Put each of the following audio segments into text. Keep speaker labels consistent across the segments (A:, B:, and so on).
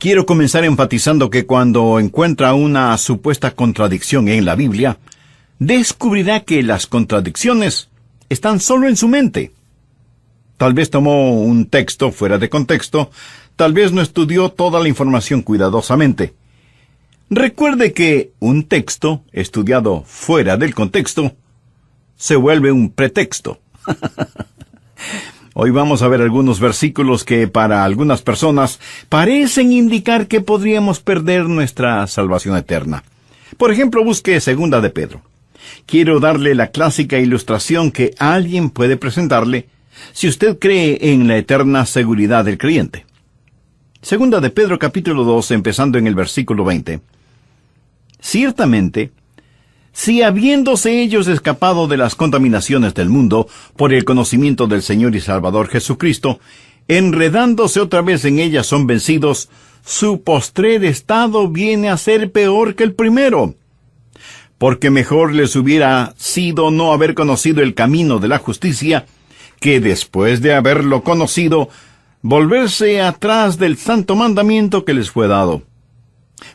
A: Quiero comenzar enfatizando que cuando encuentra una supuesta contradicción en la Biblia, descubrirá que las contradicciones están solo en su mente. Tal vez tomó un texto fuera de contexto, tal vez no estudió toda la información cuidadosamente. Recuerde que un texto estudiado fuera del contexto se vuelve un pretexto. Hoy vamos a ver algunos versículos que para algunas personas parecen indicar que podríamos perder nuestra salvación eterna. Por ejemplo, busque 2 de Pedro. Quiero darle la clásica ilustración que alguien puede presentarle si usted cree en la eterna seguridad del creyente. 2 de Pedro capítulo 2, empezando en el versículo 20. Ciertamente, si habiéndose ellos escapado de las contaminaciones del mundo por el conocimiento del Señor y Salvador Jesucristo, enredándose otra vez en ellas son vencidos, su postrer estado viene a ser peor que el primero. Porque mejor les hubiera sido no haber conocido el camino de la justicia, que después de haberlo conocido, volverse atrás del santo mandamiento que les fue dado.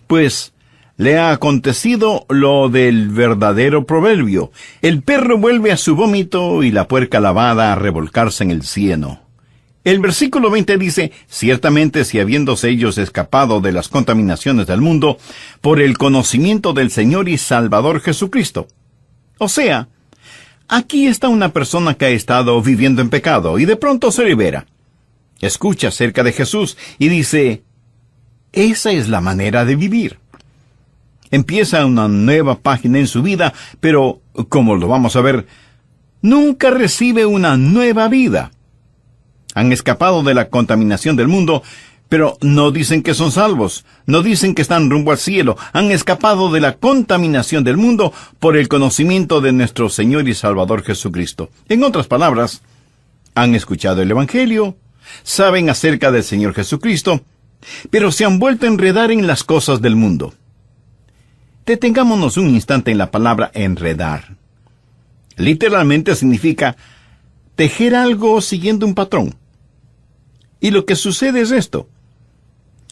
A: Pues le ha acontecido lo del verdadero proverbio: el perro vuelve a su vómito y la puerca lavada a revolcarse en el cieno. El versículo 20 dice: ciertamente si habiéndose ellos escapado de las contaminaciones del mundo por el conocimiento del Señor y Salvador Jesucristo. O sea, aquí está una persona que ha estado viviendo en pecado y de pronto se libera. Escucha acerca de Jesús y dice: esa es la manera de vivir. Empieza una nueva página en su vida, pero, como lo vamos a ver, nunca recibe una nueva vida. Han escapado de la contaminación del mundo, pero no dicen que son salvos, no dicen que están rumbo al cielo. Han escapado de la contaminación del mundo por el conocimiento de nuestro Señor y Salvador Jesucristo. En otras palabras, han escuchado el Evangelio, saben acerca del Señor Jesucristo, pero se han vuelto a enredar en las cosas del mundo. Detengámonos un instante en la palabra enredar. Literalmente significa tejer algo siguiendo un patrón. Y lo que sucede es esto: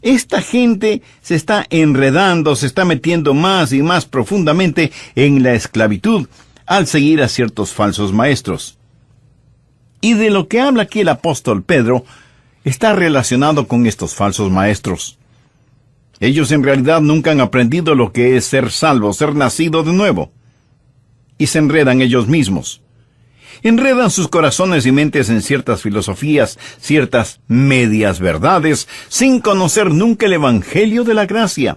A: esta gente se está enredando, se está metiendo más y más profundamente en la esclavitud al seguir a ciertos falsos maestros. Y de lo que habla aquí el apóstol Pedro está relacionado con estos falsos maestros. Ellos en realidad nunca han aprendido lo que es ser salvo, ser nacido de nuevo. Y se enredan ellos mismos. Enredan sus corazones y mentes en ciertas filosofías, ciertas medias verdades, sin conocer nunca el Evangelio de la gracia.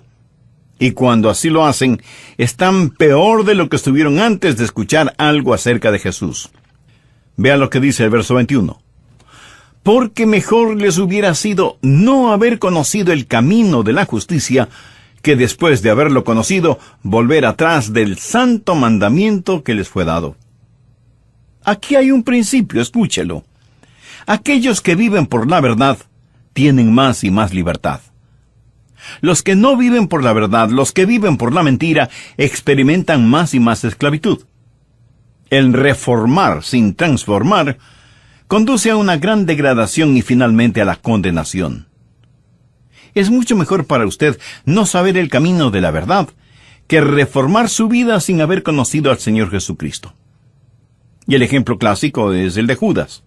A: Y cuando así lo hacen, están peor de lo que estuvieron antes de escuchar algo acerca de Jesús. Vea lo que dice el verso 21. Porque mejor les hubiera sido no haber conocido el camino de la justicia, que después de haberlo conocido, volver atrás del santo mandamiento que les fue dado. Aquí hay un principio, escúchelo. Aquellos que viven por la verdad tienen más y más libertad. Los que no viven por la verdad, los que viven por la mentira, experimentan más y más esclavitud. El reformar sin transformar conduce a una gran degradación y finalmente a la condenación. Es mucho mejor para usted no saber el camino de la verdad que reformar su vida sin haber conocido al Señor Jesucristo. Y el ejemplo clásico es el de Judas.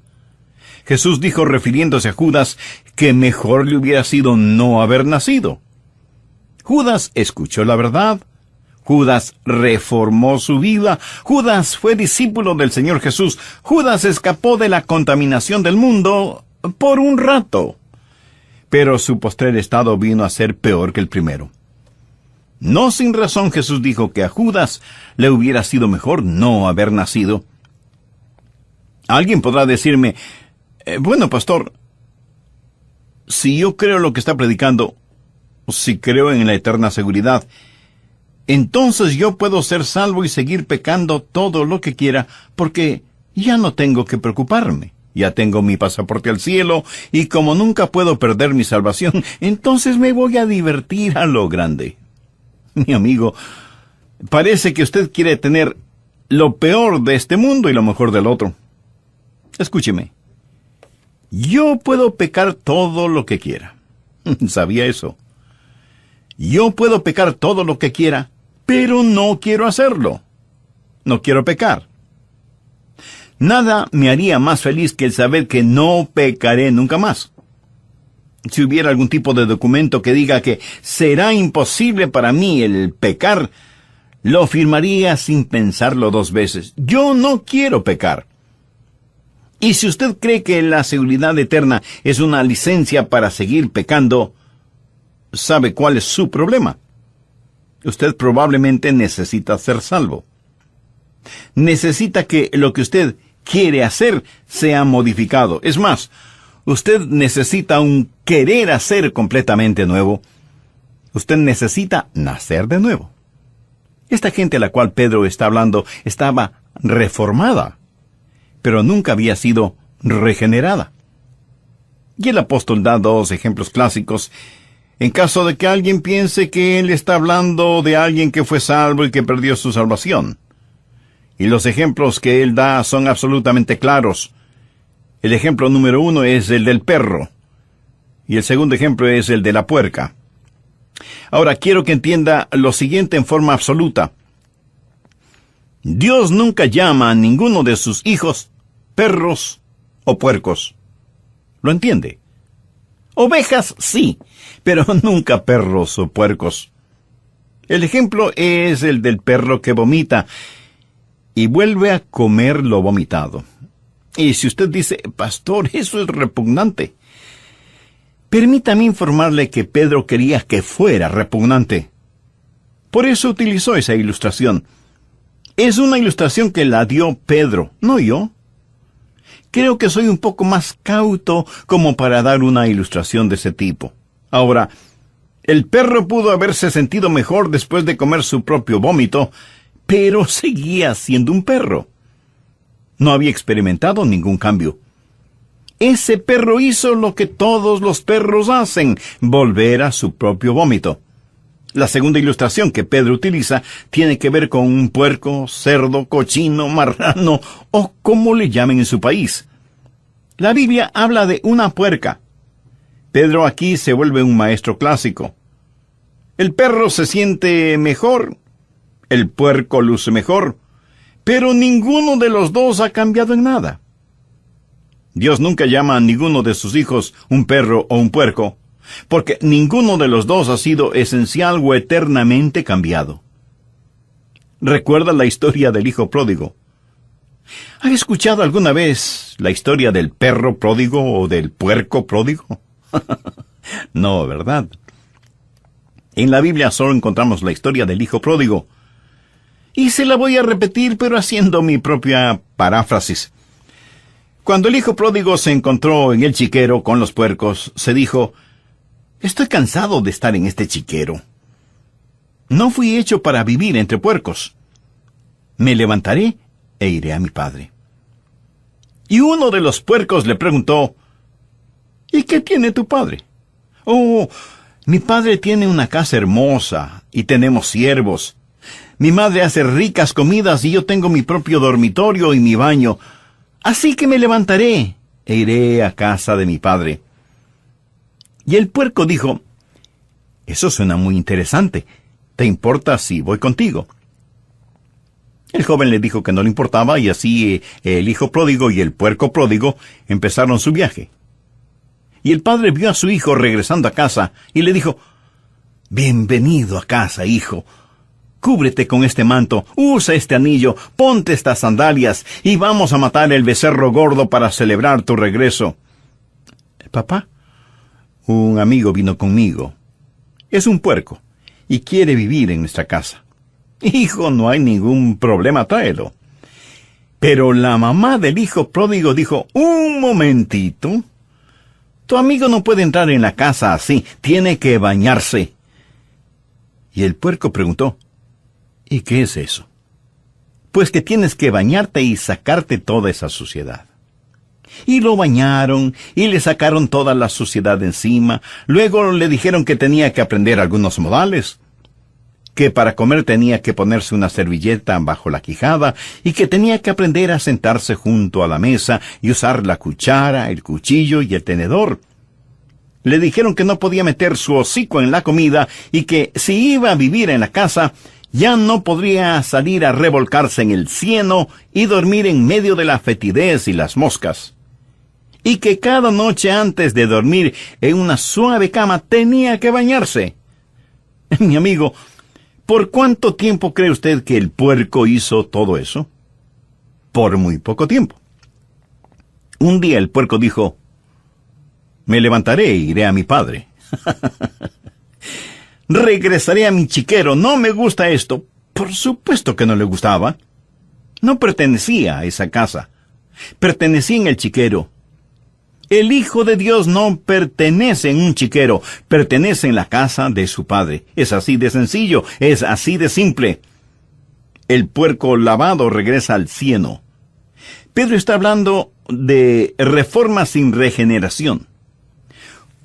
A: Jesús dijo, refiriéndose a Judas, que mejor le hubiera sido no haber nacido. Judas escuchó la verdad. Judas reformó su vida. Judas fue discípulo del Señor Jesús. Judas escapó de la contaminación del mundo por un rato. Pero su postrer estado vino a ser peor que el primero. No sin razón Jesús dijo que a Judas le hubiera sido mejor no haber nacido. Alguien podrá decirme, bueno, pastor, si yo creo lo que está predicando, si creo en la eterna seguridad, entonces yo puedo ser salvo y seguir pecando todo lo que quiera, porque ya no tengo que preocuparme. Ya tengo mi pasaporte al cielo, y como nunca puedo perder mi salvación, entonces me voy a divertir a lo grande. Mi amigo, parece que usted quiere tener lo peor de este mundo y lo mejor del otro. Escúcheme. Yo puedo pecar todo lo que quiera. ¿Sabía eso? Yo puedo pecar todo lo que quiera, pero no quiero hacerlo. No quiero pecar. Nada me haría más feliz que el saber que no pecaré nunca más. Si hubiera algún tipo de documento que diga que será imposible para mí el pecar, lo firmaría sin pensarlo 2 veces. Yo no quiero pecar. Y si usted cree que la seguridad eterna es una licencia para seguir pecando, ¿sabe cuál es su problema? Usted probablemente necesita ser salvo. Necesita que lo que usted quiere hacer sea modificado. Es más, usted necesita un querer hacer completamente nuevo. Usted necesita nacer de nuevo. Esta gente a la cual Pedro está hablando estaba reformada, pero nunca había sido regenerada. Y el apóstol da 2 ejemplos clásicos en caso de que alguien piense que él está hablando de alguien que fue salvo y que perdió su salvación. Y los ejemplos que él da son absolutamente claros. El ejemplo número 1 es el del perro, y el segundo ejemplo es el de la puerca. Ahora quiero que entienda lo siguiente en forma absoluta. Dios nunca llama a ninguno de sus hijos perros o puercos. ¿Lo entiende? Ovejas sí, pero nunca perros o puercos. El ejemplo es el del perro que vomita y vuelve a comer lo vomitado. Y si usted dice, pastor, eso es repugnante, permítame informarle que Pedro quería que fuera repugnante. Por eso utilizó esa ilustración. Es una ilustración que la dio Pedro, no yo. Creo que soy un poco más cauto como para dar una ilustración de ese tipo. Ahora, el perro pudo haberse sentido mejor después de comer su propio vómito, pero seguía siendo un perro. No había experimentado ningún cambio. Ese perro hizo lo que todos los perros hacen, volver a su propio vómito. La segunda ilustración que Pedro utiliza tiene que ver con un puerco, cerdo, cochino, marrano o como le llamen en su país. La Biblia habla de una puerca. Pedro aquí se vuelve un maestro clásico. El perro se siente mejor, el puerco luce mejor, pero ninguno de los dos ha cambiado en nada. Dios nunca llama a ninguno de sus hijos un perro o un puerco, porque ninguno de los dos ha sido esencial o eternamente cambiado. ¿Recuerda la historia del hijo pródigo? ¿Ha escuchado alguna vez la historia del perro pródigo o del puerco pródigo? No, ¿verdad? En la Biblia solo encontramos la historia del hijo pródigo. Y se la voy a repetir, pero haciendo mi propia paráfrasis. Cuando el hijo pródigo se encontró en el chiquero con los puercos, se dijo, «Estoy cansado de estar en este chiquero. No fui hecho para vivir entre puercos. Me levantaré e iré a mi padre». Y uno de los puercos le preguntó, «¿Y qué tiene tu padre?» «Oh, mi padre tiene una casa hermosa y tenemos siervos. Mi madre hace ricas comidas y yo tengo mi propio dormitorio y mi baño. Así que me levantaré e iré a casa de mi padre». Y el puerco dijo, «Eso suena muy interesante. ¿Te importa si voy contigo?» El joven le dijo que no le importaba y así el hijo pródigo y el puerco pródigo empezaron su viaje. Y el padre vio a su hijo regresando a casa y le dijo, «Bienvenido a casa, hijo. Cúbrete con este manto, usa este anillo, ponte estas sandalias y vamos a matar el becerro gordo para celebrar tu regreso». «Papá, un amigo vino conmigo. Es un puerco y quiere vivir en nuestra casa». «Hijo, no hay ningún problema, tráelo». Pero la mamá del hijo pródigo dijo, «Un momentito. Tu amigo no puede entrar en la casa así, tiene que bañarse». Y el puerco preguntó, «¿Y qué es eso?» «Pues que tienes que bañarte y sacarte toda esa suciedad». Y lo bañaron y le sacaron toda la suciedad de encima. Luego le dijeron que tenía que aprender algunos modales, que para comer tenía que ponerse una servilleta bajo la quijada y que tenía que aprender a sentarse junto a la mesa y usar la cuchara, el cuchillo y el tenedor. Le dijeron que no podía meter su hocico en la comida y que si iba a vivir en la casa, ya no podría salir a revolcarse en el cieno y dormir en medio de la fetidez y las moscas. Y que cada noche antes de dormir en una suave cama tenía que bañarse. Mi amigo, ¿por cuánto tiempo cree usted que el puerco hizo todo eso? Por muy poco tiempo. Un día el puerco dijo: me levantaré e iré a mi padre. Regresaré a mi chiquero. No me gusta esto. Por supuesto que no le gustaba. No pertenecía a esa casa. Pertenecía en el chiquero. El Hijo de Dios no pertenece en un chiquero. Pertenece en la casa de su padre. Es así de sencillo. Es así de simple. El puerco lavado regresa al cieno. Pedro está hablando de reforma sin regeneración.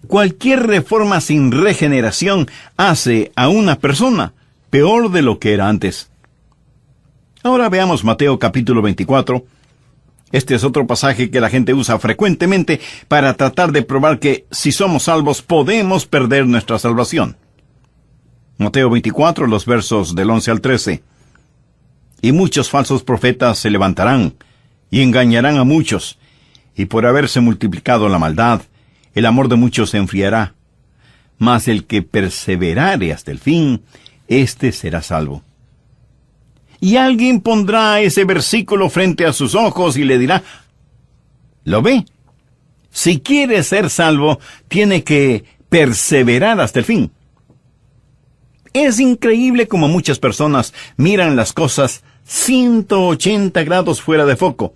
A: Cualquier reforma sin regeneración hace a una persona peor de lo que era antes. Ahora veamos Mateo capítulo 24. Este es otro pasaje que la gente usa frecuentemente para tratar de probar que si somos salvos podemos perder nuestra salvación. Mateo 24, los versos del 11 al 13. Y muchos falsos profetas se levantarán y engañarán a muchos, y por haberse multiplicado la maldad, el amor de muchos se enfriará. Mas el que perseverare hasta el fin, éste será salvo. Y alguien pondrá ese versículo frente a sus ojos y le dirá: ¿lo ve? Si quiere ser salvo, tiene que perseverar hasta el fin. Es increíble cómo muchas personas miran las cosas 180 grados fuera de foco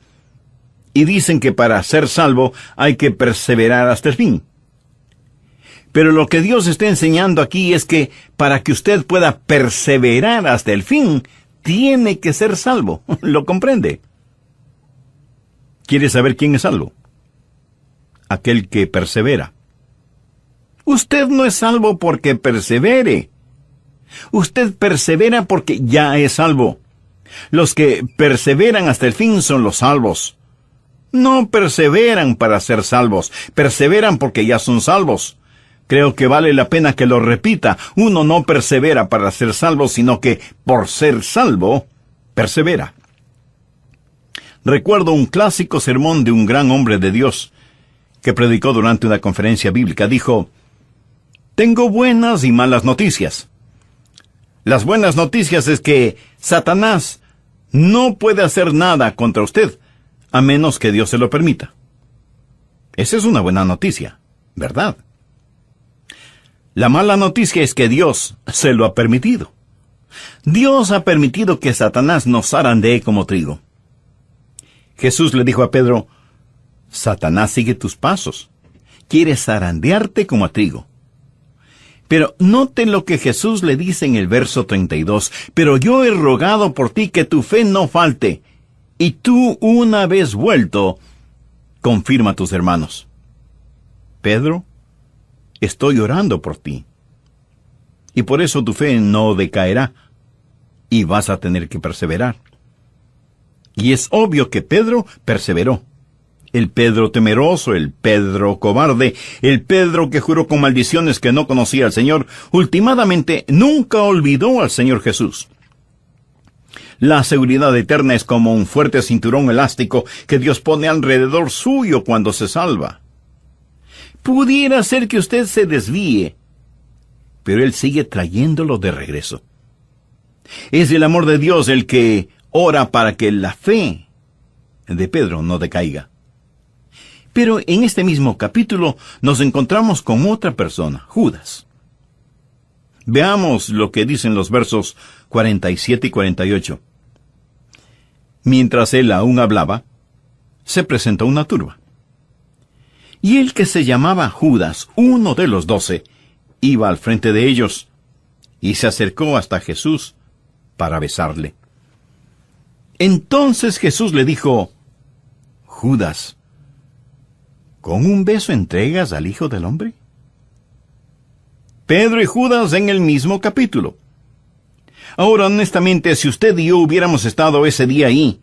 A: y dicen que para ser salvo hay que perseverar hasta el fin. Pero lo que Dios está enseñando aquí es que para que usted pueda perseverar hasta el fin, tiene que ser salvo. ¿Lo comprende? ¿Quiere saber quién es salvo? Aquel que persevera. Usted no es salvo porque persevere. Usted persevera porque ya es salvo. Los que perseveran hasta el fin son los salvos. No perseveran para ser salvos, perseveran porque ya son salvos. Creo que vale la pena que lo repita. Uno no persevera para ser salvo, sino que por ser salvo, persevera. Recuerdo un clásico sermón de un gran hombre de Dios que predicó durante una conferencia bíblica. Dijo: tengo buenas y malas noticias. Las buenas noticias es que Satanás no puede hacer nada contra usted, a menos que Dios se lo permita. Esa es una buena noticia, ¿verdad? La mala noticia es que Dios se lo ha permitido. Dios ha permitido que Satanás nos zarandee como trigo. Jesús le dijo a Pedro: Satanás sigue tus pasos. Quiere zarandearte como a trigo. Pero note lo que Jesús le dice en el verso 32. Pero yo he rogado por ti que tu fe no falte. Y tú, una vez vuelto, confirma a tus hermanos. Pedro, estoy orando por ti. Y por eso tu fe no decaerá. Y vas a tener que perseverar. Y es obvio que Pedro perseveró. El Pedro temeroso, el Pedro cobarde, el Pedro que juró con maldiciones que no conocía al Señor, últimamente nunca olvidó al Señor Jesús. La seguridad eterna es como un fuerte cinturón elástico que Dios pone alrededor suyo cuando se salva. Pudiera ser que usted se desvíe, pero Él sigue trayéndolo de regreso. Es el amor de Dios el que ora para que la fe de Pedro no decaiga. Pero en este mismo capítulo nos encontramos con otra persona, Judas. Veamos lo que dicen los versos 47 y 48. Mientras él aún hablaba, se presentó una turba. Y el que se llamaba Judas, uno de los 12, iba al frente de ellos, y se acercó hasta Jesús para besarle. Entonces Jesús le dijo: Judas, ¿con un beso entregas al Hijo del Hombre? Pedro y Judas en el mismo capítulo. Ahora, honestamente, si usted y yo hubiéramos estado ese día ahí,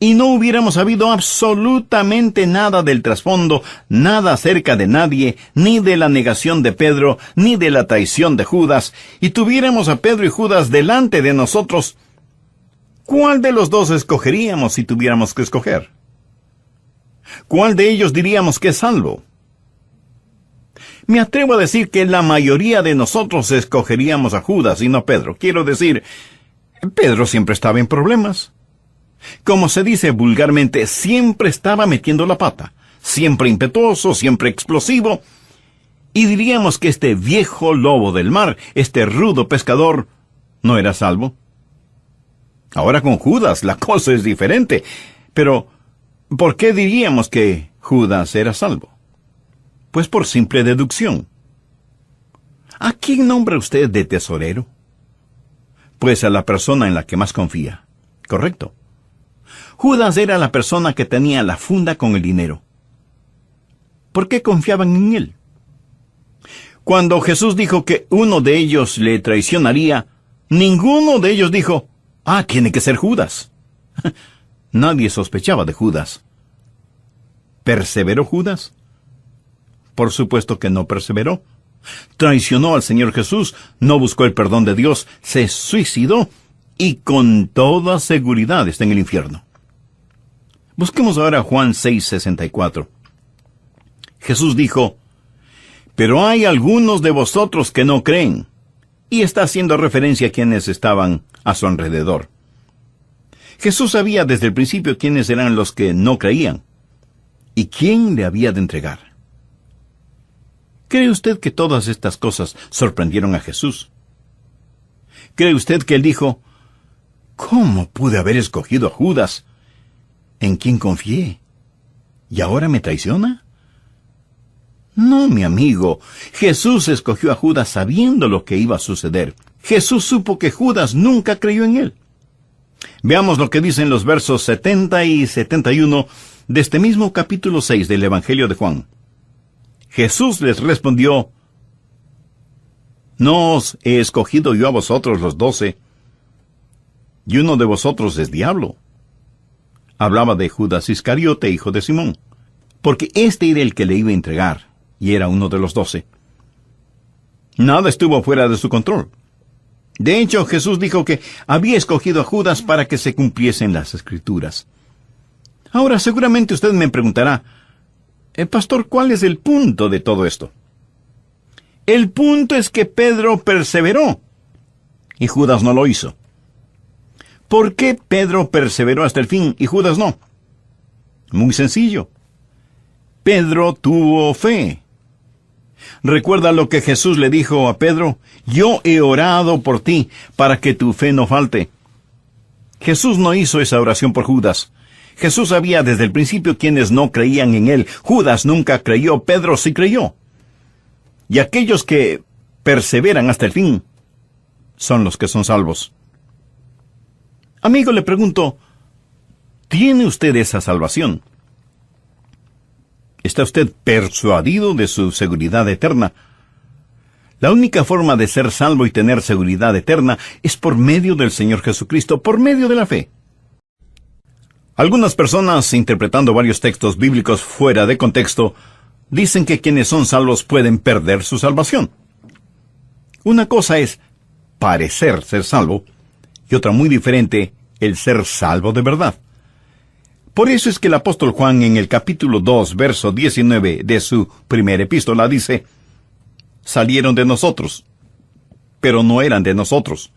A: y no hubiéramos sabido absolutamente nada del trasfondo, nada acerca de nadie, ni de la negación de Pedro, ni de la traición de Judas, y tuviéramos a Pedro y Judas delante de nosotros, ¿cuál de los dos escogeríamos si tuviéramos que escoger? ¿Cuál de ellos diríamos que es salvo? Me atrevo a decir que la mayoría de nosotros escogeríamos a Judas y no a Pedro. Quiero decir, Pedro siempre estaba en problemas. Como se dice vulgarmente, siempre estaba metiendo la pata, siempre impetuoso, siempre explosivo. Y diríamos que este viejo lobo del mar, este rudo pescador, no era salvo. Ahora con Judas la cosa es diferente. Pero, ¿por qué diríamos que Judas era salvo? Pues por simple deducción. ¿A quién nombra usted de tesorero? Pues a la persona en la que más confía. Correcto. Judas era la persona que tenía la funda con el dinero. ¿Por qué confiaban en él? Cuando Jesús dijo que uno de ellos le traicionaría, ninguno de ellos dijo, tiene que ser Judas. Nadie sospechaba de Judas. ¿Perseveró Judas? Por supuesto que no perseveró. Traicionó al Señor Jesús, no buscó el perdón de Dios, se suicidó y con toda seguridad está en el infierno. Busquemos ahora Juan 6:64. Jesús dijo, pero hay algunos de vosotros que no creen, y está haciendo referencia a quienes estaban a su alrededor. Jesús sabía desde el principio quiénes eran los que no creían, y quién le había de entregar. ¿Cree usted que todas estas cosas sorprendieron a Jesús? ¿Cree usted que él dijo, ¿cómo pude haber escogido a Judas, en quien confié, y ahora me traiciona? No, mi amigo, Jesús escogió a Judas sabiendo lo que iba a suceder. Jesús supo que Judas nunca creyó en él. Veamos lo que dicen los versos 70 y 71 de este mismo capítulo 6 del Evangelio de Juan. Jesús les respondió, ¿no os he escogido yo a vosotros los 12? Y uno de vosotros es diablo. Hablaba de Judas Iscariote, hijo de Simón, porque este era el que le iba a entregar, y era uno de los 12. Nada estuvo fuera de su control. De hecho, Jesús dijo que había escogido a Judas para que se cumpliesen las Escrituras. Ahora, seguramente usted me preguntará, Pastor, ¿cuál es el punto de todo esto? El punto es que Pedro perseveró, y Judas no lo hizo. ¿Por qué Pedro perseveró hasta el fin y Judas no? Muy sencillo. Pedro tuvo fe. ¿Recuerda lo que Jesús le dijo a Pedro? Yo he orado por ti, para que tu fe no falte. Jesús no hizo esa oración por Judas. Jesús sabía desde el principio quienes no creían en él. Judas nunca creyó, Pedro sí creyó. Y aquellos que perseveran hasta el fin son los que son salvos. Amigo, le pregunto, ¿tiene usted esa salvación? ¿Está usted persuadido de su seguridad eterna? La única forma de ser salvo y tener seguridad eterna es por medio del Señor Jesucristo, por medio de la fe. Algunas personas, interpretando varios textos bíblicos fuera de contexto, dicen que quienes son salvos pueden perder su salvación. Una cosa es parecer ser salvo, y otra muy diferente, el ser salvo de verdad. Por eso es que el apóstol Juan en el capítulo 2, verso 19 de su primera epístola dice, salieron de nosotros, pero no eran de nosotros.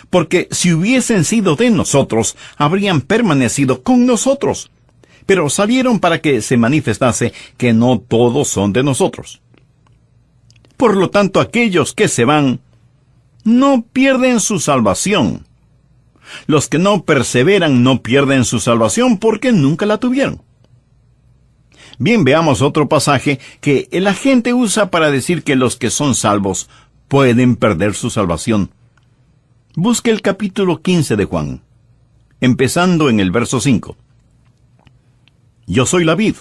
A: Porque si hubiesen sido de nosotros, habrían permanecido con nosotros. Pero salieron para que se manifestase que no todos son de nosotros. Por lo tanto, aquellos que se van, no pierden su salvación. Los que no perseveran no pierden su salvación porque nunca la tuvieron. Bien, veamos otro pasaje que la gente usa para decir que los que son salvos pueden perder su salvación. Busque el capítulo 15 de Juan, empezando en el verso 5. Yo soy la vid,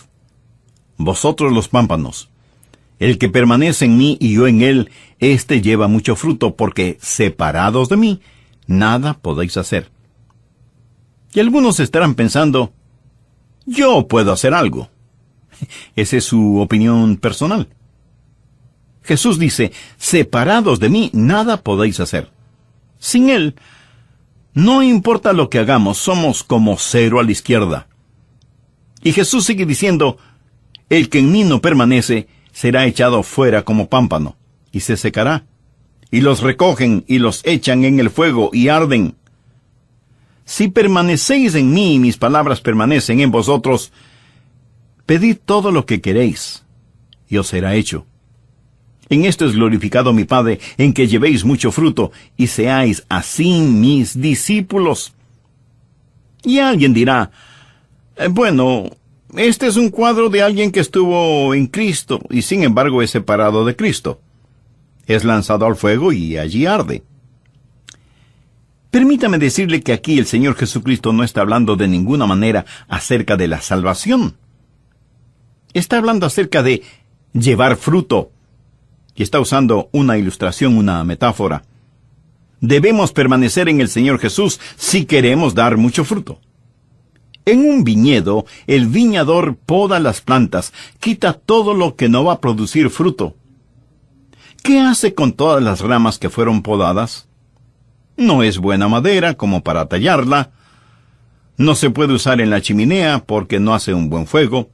A: vosotros los pámpanos. El que permanece en mí y yo en él, éste lleva mucho fruto, porque separados de mí, nada podéis hacer. Y algunos estarán pensando, yo puedo hacer algo. Esa es su opinión personal. Jesús dice, separados de mí, nada podéis hacer. Sin Él, no importa lo que hagamos, somos como cero a la izquierda. Y Jesús sigue diciendo, el que en mí no permanece, será echado fuera como pámpano, y se secará. Y los recogen y los echan en el fuego y arden. Si permanecéis en mí y mis palabras permanecen en vosotros, pedid todo lo que queréis, y os será hecho. En esto es glorificado mi Padre, en que llevéis mucho fruto, y seáis así mis discípulos. Y alguien dirá, bueno, este es un cuadro de alguien que estuvo en Cristo, y sin embargo es separado de Cristo. Es lanzado al fuego y allí arde. Permítame decirle que aquí el Señor Jesucristo no está hablando de ninguna manera acerca de la salvación. Está hablando acerca de llevar fruto. Y está usando una ilustración, una metáfora. Debemos permanecer en el Señor Jesús si queremos dar mucho fruto. En un viñedo, el viñador poda las plantas, quita todo lo que no va a producir fruto. ¿Qué hace con todas las ramas que fueron podadas? No es buena madera como para tallarla. No se puede usar en la chimenea porque no hace un buen fuego.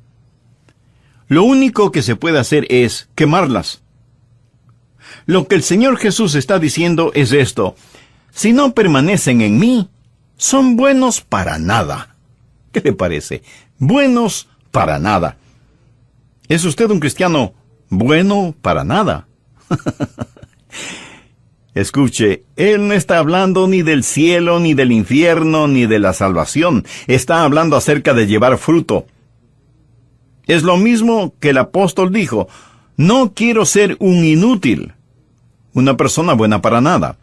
A: Lo único que se puede hacer es quemarlas. Lo que el Señor Jesús está diciendo es esto: si no permanecen en mí, son buenos para nada. ¿Qué le parece? Buenos para nada. ¿Es usted un cristiano bueno para nada? Escuche, Él no está hablando ni del cielo, ni del infierno, ni de la salvación. Está hablando acerca de llevar fruto. Es lo mismo que el apóstol dijo: no quiero ser un inútil, una persona buena para nada.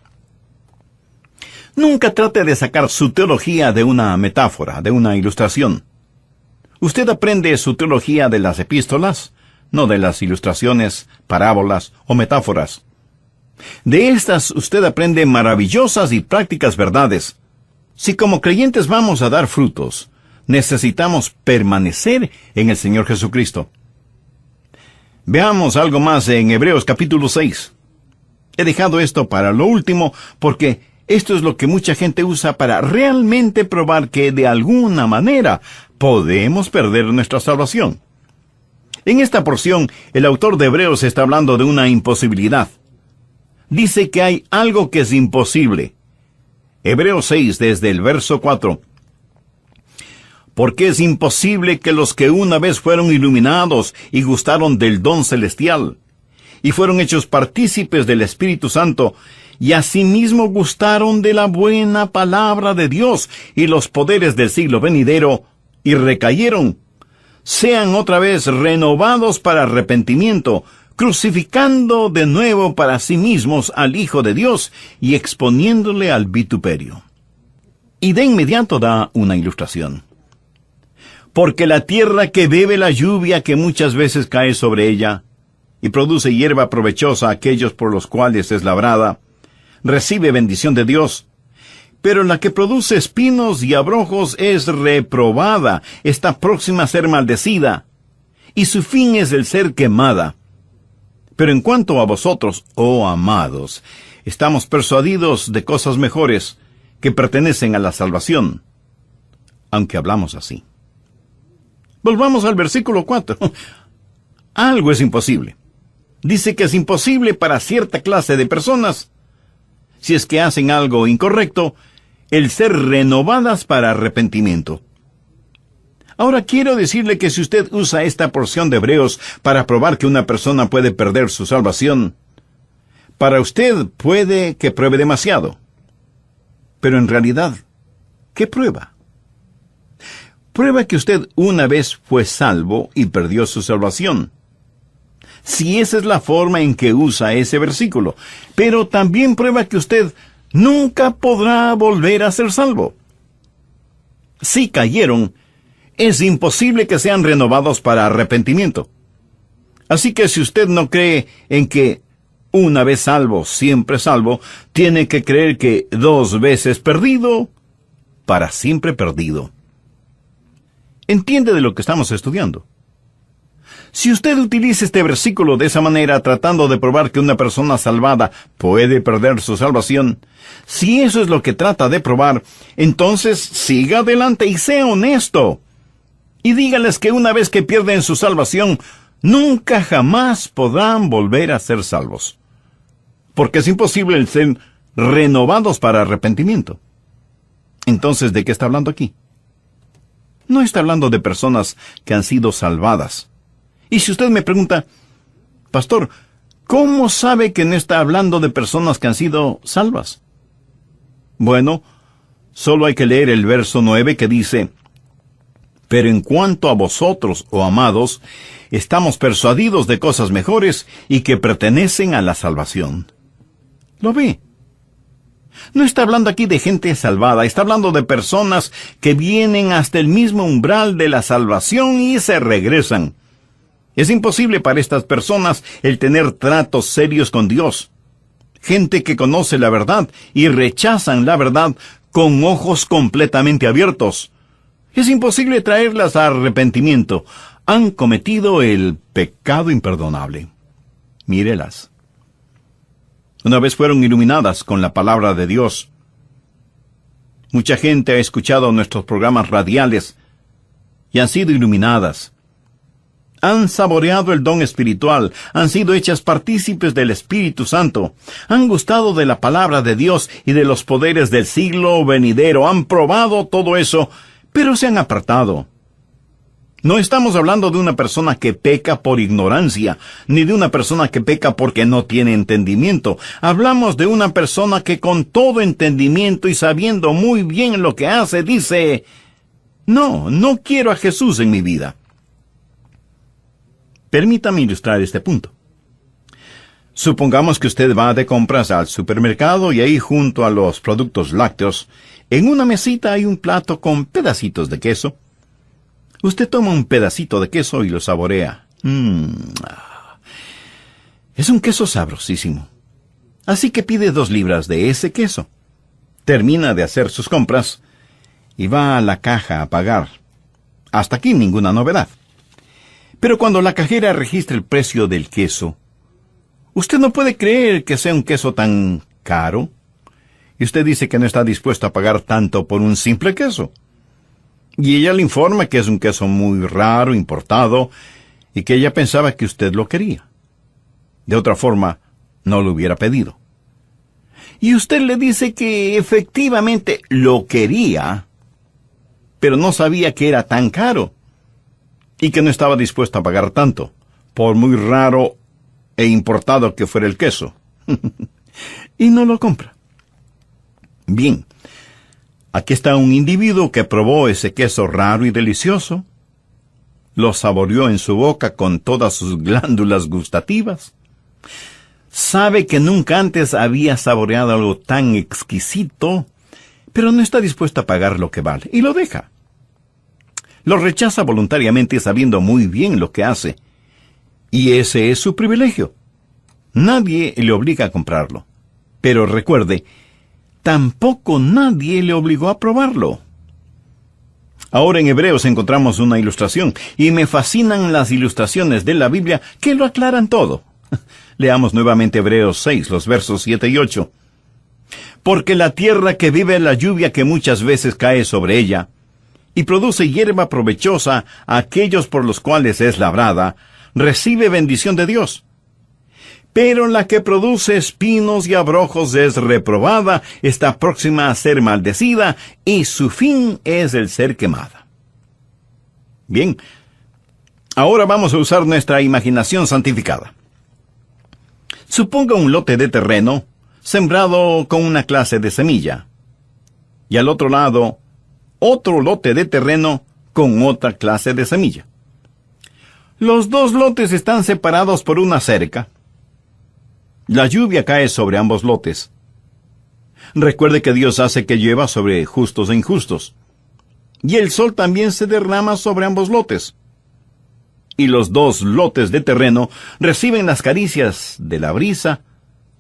A: Nunca trate de sacar su teología de una metáfora, de una ilustración. Usted aprende su teología de las epístolas, no de las ilustraciones, parábolas o metáforas. De estas usted aprende maravillosas y prácticas verdades. Si como creyentes vamos a dar frutos, necesitamos permanecer en el Señor Jesucristo. Veamos algo más en Hebreos capítulo 6. He dejado esto para lo último porque esto es lo que mucha gente usa para realmente probar que de alguna manera podemos perder nuestra salvación. En esta porción, el autor de Hebreos está hablando de una imposibilidad. Dice que hay algo que es imposible. Hebreos 6, desde el verso 4. Porque es imposible que los que una vez fueron iluminados y gustaron del don celestial, y fueron hechos partícipes del Espíritu Santo, y asimismo gustaron de la buena palabra de Dios y los poderes del siglo venidero, y recayeron, sean otra vez renovados para arrepentimiento, crucificando de nuevo para sí mismos al Hijo de Dios y exponiéndole al vituperio. Y de inmediato da una ilustración. Porque la tierra que bebe la lluvia que muchas veces cae sobre ella, y produce hierba provechosa a aquellos por los cuales es labrada, recibe bendición de Dios. Pero la que produce espinos y abrojos es reprobada, está próxima a ser maldecida, y su fin es el ser quemada. Pero en cuanto a vosotros, oh amados, estamos persuadidos de cosas mejores que pertenecen a la salvación, aunque hablamos así. Volvamos al versículo 4. Algo es imposible. Dice que es imposible para cierta clase de personas, si es que hacen algo incorrecto, el ser renovadas para arrepentimiento. Ahora quiero decirle que si usted usa esta porción de Hebreos para probar que una persona puede perder su salvación, para usted puede que pruebe demasiado. Pero en realidad, ¿qué prueba? Prueba que usted una vez fue salvo y perdió su salvación. Si esa es la forma en que usa ese versículo. Pero también prueba que usted nunca podrá volver a ser salvo. Si cayeron, es imposible que sean renovados para arrepentimiento. Así que si usted no cree en que una vez salvo, siempre salvo, tiene que creer que 2 veces perdido, para siempre perdido. entiende de lo que estamos estudiando. Si usted utiliza este versículo de esa manera, tratando de probar que una persona salvada puede perder su salvación, si eso es lo que trata de probar, entonces siga adelante y sea honesto. Y dígales que una vez que pierden su salvación, nunca jamás podrán volver a ser salvos. Porque es imposible el ser renovados para arrepentimiento. Entonces, ¿de qué está hablando aquí? No está hablando de personas que han sido salvadas. Y si usted me pregunta, pastor, ¿cómo sabe que no está hablando de personas que han sido salvas? Bueno, solo hay que leer el verso 9 que dice, pero en cuanto a vosotros, oh amados, estamos persuadidos de cosas mejores y que pertenecen a la salvación. ¿Lo ve? No está hablando aquí de gente salvada, está hablando de personas que vienen hasta el mismo umbral de la salvación y se regresan. Es imposible para estas personas el tener tratos serios con Dios. Gente que conoce la verdad y rechazan la verdad con ojos completamente abiertos. Es imposible traerlas a arrepentimiento. Han cometido el pecado imperdonable. Mírelas. Una vez fueron iluminadas con la palabra de Dios. Mucha gente ha escuchado nuestros programas radiales y han sido iluminadas. Han saboreado el don espiritual, han sido hechas partícipes del Espíritu Santo, han gustado de la palabra de Dios y de los poderes del siglo venidero, han probado todo eso, pero se han apartado. No estamos hablando de una persona que peca por ignorancia, ni de una persona que peca porque no tiene entendimiento. Hablamos de una persona que con todo entendimiento y sabiendo muy bien lo que hace, dice, no quiero a Jesús en mi vida. Permítame ilustrar este punto. Supongamos que usted va de compras al supermercado y ahí junto a los productos lácteos, en una mesita hay un plato con pedacitos de queso. Usted toma un pedacito de queso y lo saborea. Es un queso sabrosísimo. Así que pide 2 libras de ese queso. Termina de hacer sus compras y va a la caja a pagar. Hasta aquí ninguna novedad. Pero cuando la cajera registra el precio del queso, usted no puede creer que sea un queso tan caro. Y usted dice que no está dispuesto a pagar tanto por un simple queso. Y ella le informa que es un queso muy raro, importado, y que ella pensaba que usted lo quería. De otra forma, no lo hubiera pedido. Y usted le dice que efectivamente lo quería, pero no sabía que era tan caro. Y que no estaba dispuesto a pagar tanto, por muy raro e importado que fuera el queso. Y no lo compra. Bien, aquí está un individuo que probó ese queso raro y delicioso, lo saboreó en su boca con todas sus glándulas gustativas, sabe que nunca antes había saboreado algo tan exquisito, pero no está dispuesto a pagar lo que vale, y lo deja. Lo rechaza voluntariamente sabiendo muy bien lo que hace. Y ese es su privilegio. Nadie le obliga a comprarlo. Pero recuerde, tampoco nadie le obligó a probarlo. Ahora en Hebreos encontramos una ilustración, y me fascinan las ilustraciones de la Biblia que lo aclaran todo. Leamos nuevamente Hebreos 6, los versos 7 y 8. Porque la tierra que vive la lluvia que muchas veces cae sobre ella, y produce hierba provechosa a aquellos por los cuales es labrada, recibe bendición de Dios. Pero la que produce espinos y abrojos es reprobada, está próxima a ser maldecida, y su fin es el ser quemada. Bien, ahora vamos a usar nuestra imaginación santificada. Suponga un lote de terreno sembrado con una clase de semilla, y al otro lado otro lote de terreno con otra clase de semilla. Los 2 lotes están separados por una cerca. La lluvia cae sobre ambos lotes. Recuerde que Dios hace que llueva sobre justos e injustos. Y el sol también se derrama sobre ambos lotes. Y los 2 lotes de terreno reciben las caricias de la brisa,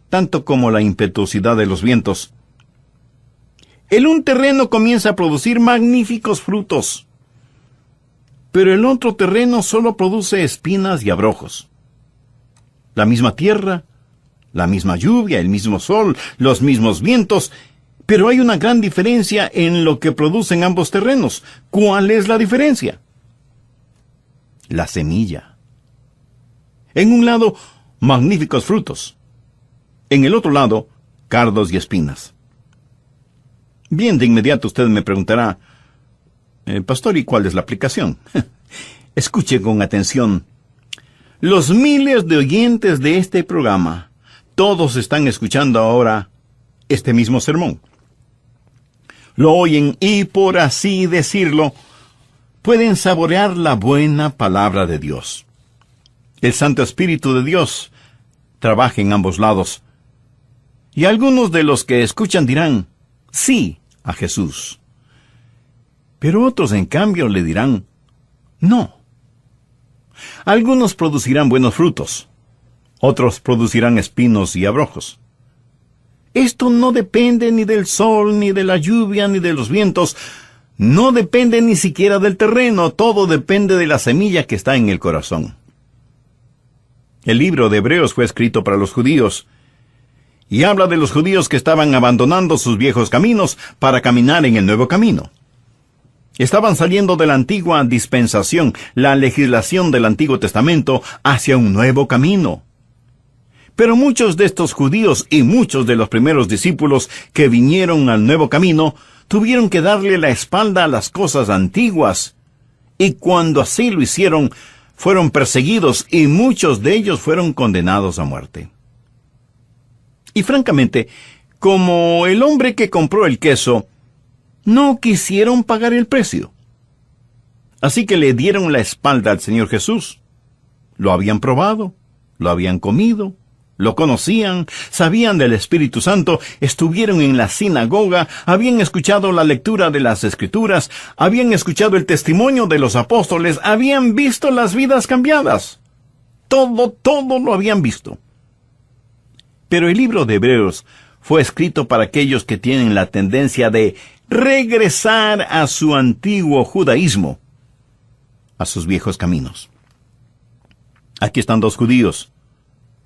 A: tanto como la impetuosidad de los vientos. El un terreno comienza a producir magníficos frutos. pero el otro terreno solo produce espinas y abrojos. La misma tierra, la misma lluvia, el mismo sol, los mismos vientos, pero hay una gran diferencia en lo que producen ambos terrenos. ¿Cuál es la diferencia? La semilla. En un lado, magníficos frutos. En el otro lado, cardos y espinas. Bien, de inmediato usted me preguntará, pastor, ¿y cuál es la aplicación? Escuche con atención. Los miles de oyentes de este programa, todos están escuchando ahora este mismo sermón. Lo oyen y, por así decirlo, pueden saborear la buena palabra de Dios. El Santo Espíritu de Dios trabaja en ambos lados. Y algunos de los que escuchan dirán, sí, a Jesús. Pero otros, en cambio, le dirán, no. Algunos producirán buenos frutos. Otros producirán espinos y abrojos. Esto no depende ni del sol, ni de la lluvia, ni de los vientos. No depende ni siquiera del terreno. Todo depende de la semilla que está en el corazón. El libro de Hebreos fue escrito para los judíos, y habla de los judíos que estaban abandonando sus viejos caminos para caminar en el nuevo camino. Estaban saliendo de la antigua dispensación, la legislación del Antiguo Testamento, hacia un nuevo camino. Pero muchos de estos judíos y muchos de los primeros discípulos que vinieron al nuevo camino tuvieron que darle la espalda a las cosas antiguas, y cuando así lo hicieron, fueron perseguidos y muchos de ellos fueron condenados a muerte. Y francamente, como el hombre que compró el queso, no quisieron pagar el precio. Así que le dieron la espalda al Señor Jesús. Lo habían probado, lo habían comido, lo conocían, sabían del Espíritu Santo, estuvieron en la sinagoga, habían escuchado la lectura de las Escrituras, habían escuchado el testimonio de los apóstoles, habían visto las vidas cambiadas. Todo lo habían visto. Pero el libro de Hebreos fue escrito para aquellos que tienen la tendencia de regresar a su antiguo judaísmo, a sus viejos caminos. Aquí están dos judíos.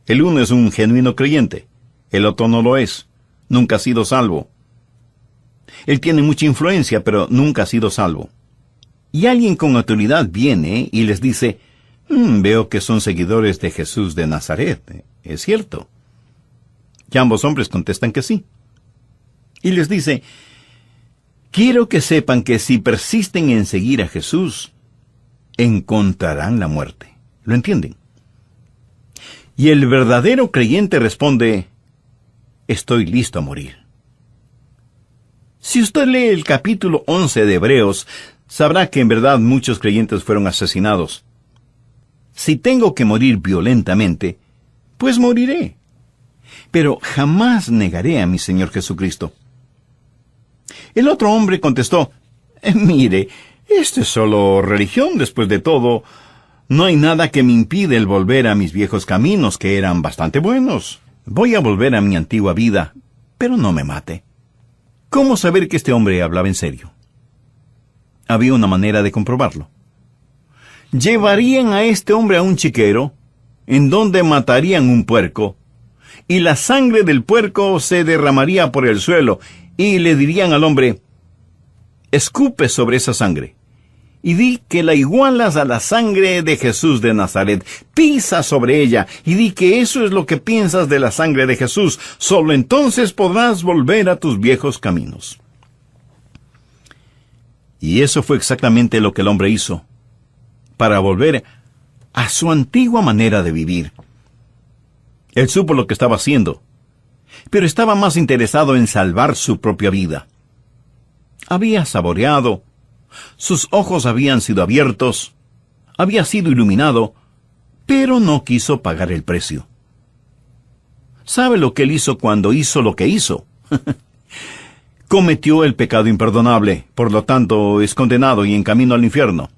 A: El uno es un genuino creyente, el otro no lo es, nunca ha sido salvo. Él tiene mucha influencia, pero nunca ha sido salvo. Y alguien con autoridad viene y les dice, veo que son seguidores de Jesús de Nazaret, ¿es cierto? Y ambos hombres contestan que sí. Y les dice, quiero que sepan que si persisten en seguir a Jesús, encontrarán la muerte. ¿Lo entienden? Y el verdadero creyente responde, estoy listo a morir. Si usted lee el capítulo 11 de Hebreos, sabrá que en verdad muchos creyentes fueron asesinados. Si tengo que morir violentamente, pues moriré. Pero jamás negaré a mi Señor Jesucristo. El otro hombre contestó, mire, esto es solo religión después de todo. No hay nada que me impide el volver a mis viejos caminos, que eran bastante buenos. Voy a volver a mi antigua vida, pero no me mate. ¿Cómo saber que este hombre hablaba en serio? Había una manera de comprobarlo. Llevarían a este hombre a un chiquero, en donde matarían un puerco, y la sangre del puerco se derramaría por el suelo, y le dirían al hombre, escupe sobre esa sangre, y di que la igualas a la sangre de Jesús de Nazaret. Pisa sobre ella, y di que eso es lo que piensas de la sangre de Jesús. Solo entonces podrás volver a tus viejos caminos. Y eso fue exactamente lo que el hombre hizo, para volver a su antigua manera de vivir. Él supo lo que estaba haciendo, pero estaba más interesado en salvar su propia vida. Había saboreado, sus ojos habían sido abiertos, había sido iluminado, pero no quiso pagar el precio. ¿Sabe lo que él hizo cuando hizo lo que hizo? Cometió el pecado imperdonable, por lo tanto es condenado y en camino al infierno.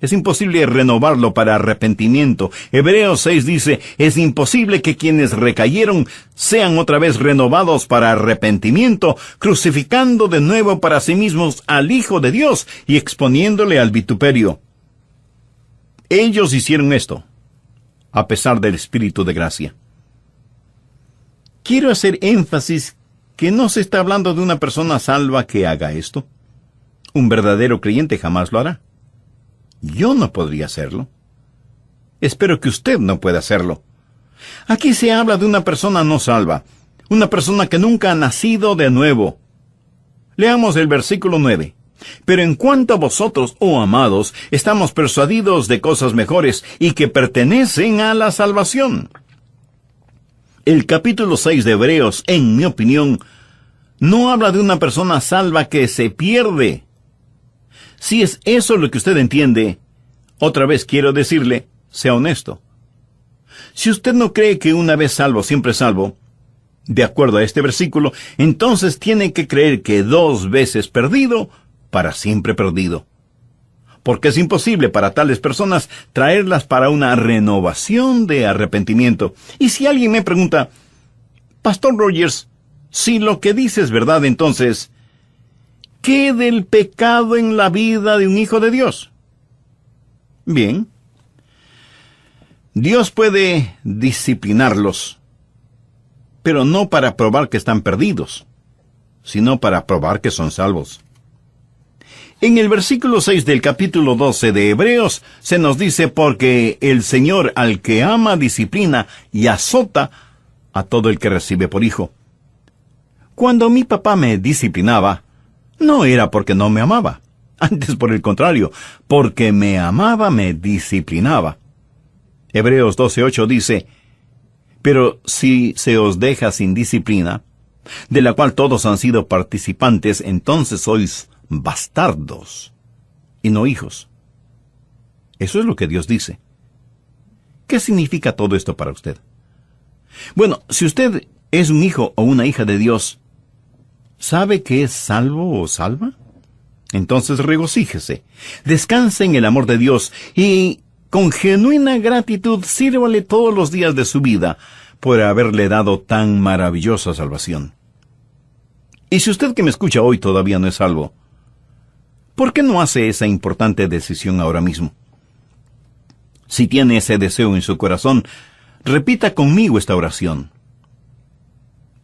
A: Es imposible renovarlo para arrepentimiento. Hebreos 6 dice, es imposible que quienes recayeron sean otra vez renovados para arrepentimiento, crucificando de nuevo para sí mismos al Hijo de Dios y exponiéndole al vituperio. Ellos hicieron esto, a pesar del Espíritu de gracia. Quiero hacer énfasis que no se está hablando de una persona salva que haga esto. Un verdadero creyente jamás lo hará. Yo no podría hacerlo. Espero que usted no pueda hacerlo. Aquí se habla de una persona no salva, una persona que nunca ha nacido de nuevo. Leamos el versículo 9. Pero en cuanto a vosotros, oh amados, estamos persuadidos de cosas mejores y que pertenecen a la salvación. El capítulo 6 de Hebreos, en mi opinión, no habla de una persona salva que se pierde. Si es eso lo que usted entiende, otra vez quiero decirle, sea honesto. Si usted no cree que una vez salvo, siempre salvo, de acuerdo a este versículo, entonces tiene que creer que 2 veces perdido, para siempre perdido. Porque es imposible para tales personas traerlas para una renovación de arrepentimiento. Y si alguien me pregunta, Pastor Rogers, si lo que dice es verdad, entonces, ¿qué del pecado en la vida de un hijo de Dios? Bien. Dios puede disciplinarlos, pero no para probar que están perdidos, sino para probar que son salvos. En el versículo 6 del capítulo 12 de Hebreos se nos dice, porque el Señor al que ama disciplina y azota a todo el que recibe por hijo. Cuando mi papá me disciplinaba, no era porque no me amaba, antes por el contrario, porque me amaba me disciplinaba. Hebreos 12:8 dice, pero si se os deja sin disciplina, de la cual todos han sido participantes, entonces sois bastardos y no hijos. Eso es lo que Dios dice. ¿Qué significa todo esto para usted? Bueno, si usted es un hijo o una hija de Dios, ¿sabe que es salvo o salva? Entonces regocíjese, descanse en el amor de Dios y con genuina gratitud sírvale todos los días de su vida por haberle dado tan maravillosa salvación. Y si usted que me escucha hoy todavía no es salvo, ¿por qué no hace esa importante decisión ahora mismo? Si tiene ese deseo en su corazón, repita conmigo esta oración.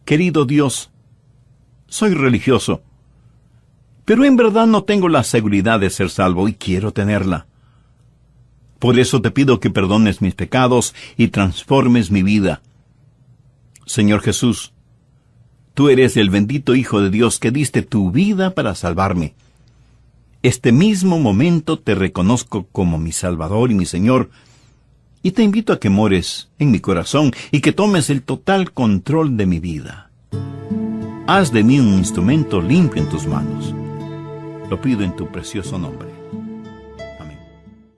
A: Querido Dios, soy religioso, pero en verdad no tengo la seguridad de ser salvo y quiero tenerla. Por eso te pido que perdones mis pecados y transformes mi vida. Señor Jesús, tú eres el bendito Hijo de Dios que diste tu vida para salvarme. Este mismo momento te reconozco como mi Salvador y mi Señor, y te invito a que mores en mi corazón y que tomes el total control de mi vida. Haz de mí un instrumento limpio en tus manos. Lo pido en tu precioso nombre.